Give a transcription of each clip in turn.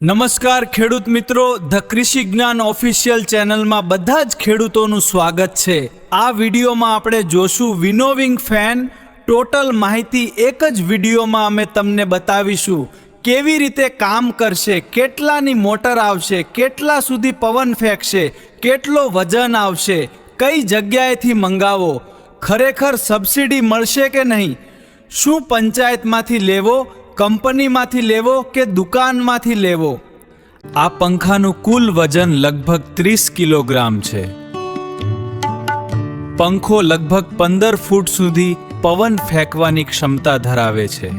નમસ્કાર ખેડૂત મિત્રો, ધ કૃષિ જ્ઞાન ઓફિશિયલ ચેનલમાં બધા જ ખેડૂતોનું સ્વાગત છે। આ વિડીયોમાં આપણે જોશું વિનોવિંગ ફેન। ટોટલ માહિતી એક જ વિડીયોમાં અમે તમને બતાવીશું કેવી રીતે કામ કરશે, કેટલાની મોટર આવશે, કેટલા સુધી પવન ફેંકશે, કેટલો વજન આવશે, કઈ જગ્યાએથી મંગાવો, ખરેખર સબસિડી મળશે કે નહીં, શું પંચાયતમાંથી લેવો, કંપનીમાંથી લેવો કે દુકાનમાંથી લેવો। આ પંખાનું કુલ વજન લગભગ 30 કિલોગ્રામ છે। પંખો લગભગ 15 ફૂટ સુધી પવન ફેંકવાની ક્ષમતા ધરાવે છે।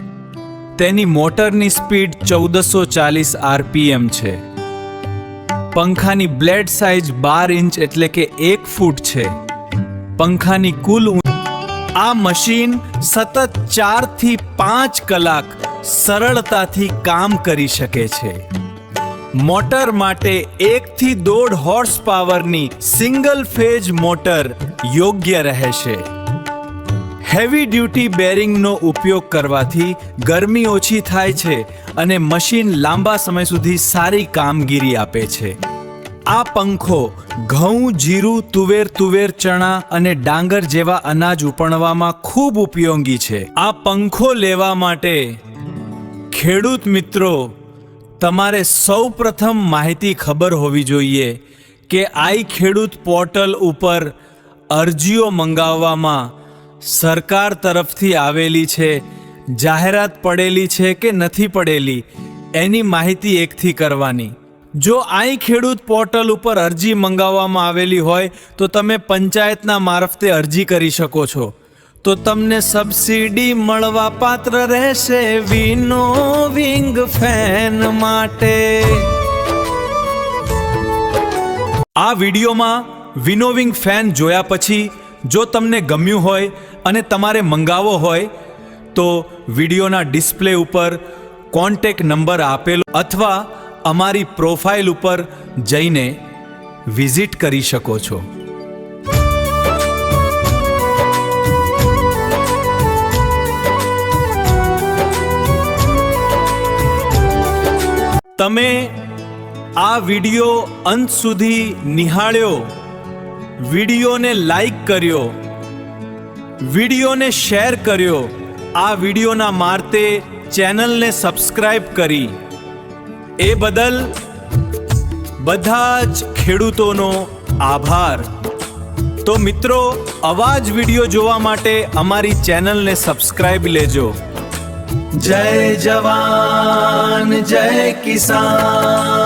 તેની મોટરની સ્પીડ 1440 RPM છે। પંખાની બ્લેડ સાઇઝ 12 ઇંચ એટલે કે 1 ફૂટ છે। પંખાની કુલ આ મશીન સતત 4 થી 5 કલાક સરળતાથી કામ કરી શકે છે। મોટર માટે 1 થી 1.5 હોર્સ પાવરની સિંગલ ફેઝ મોટર યોગ્ય રહેશે। હેવી ડ્યુટી બેરિંગનો ઉપયોગ કરવાથી ગરમી ઓછી થાય છે અને મશીન લાંબા સમય સુધી સારી કામગીરી આપે છે। આ પંખો ઘઉં, જીરું, તુવેર, ચણા અને ડાંગર જેવા અનાજ ઉપણવામાં ખૂબ ઉપયોગી છે। આ પંખો લેવા માટે ખેડૂત મિત્રો, તમારે સૌપ્રથમ માહિતી ખબર હોવી જોઈએ કે આઈ ખેડૂત પોર્ટલ ઉપર અરજીઓ મંગાવવામાં સરકાર તરફથી આવેલી છે, જાહેરાત પડેલી છે કે નથી પડેલી, એની માહિતી એકથી કરવાની। જો આઈ ખેડૂત પોર્ટલ ઉપર અરજી મંગાવવામાં આવેલી હોય તો તમે પંચાયતના મારફતે અરજી કરી શકો છો, તો તમને સબસિડી મળવા પાત્ર રહેશે વિનોવિંગ ફેન માટે। આ વિડીયોમાં વિનોવિંગ ફેન જોયા પછી જો તમને ગમ્યું હોય અને તમારે મંગાવવો હોય તો વિડીયોના ડિસ્પ્લે ઉપર કોન્ટેક્ટ નંબર આપેલો અથવા અમારી પ્રોફાઇલ ઉપર જઈને વિઝિટ કરી શકો છો। તમે આ વિડીયો અંત સુધી નિહાળ્યો, વિડીયોને લાઈક કર્યો, વિડીયોને શેર કર્યો, આ વિડીયોના મારતે ચેનલને સબસ્ક્રાઇબ કરી, એ બદલ બધા જ ખેડૂતોનો આભાર। તો મિત્રો, આવા જ વિડીયો જોવા માટે અમારી ચેનલને સબસ્ક્રાઇબ લેજો। જય જવાન, જય કિસાન।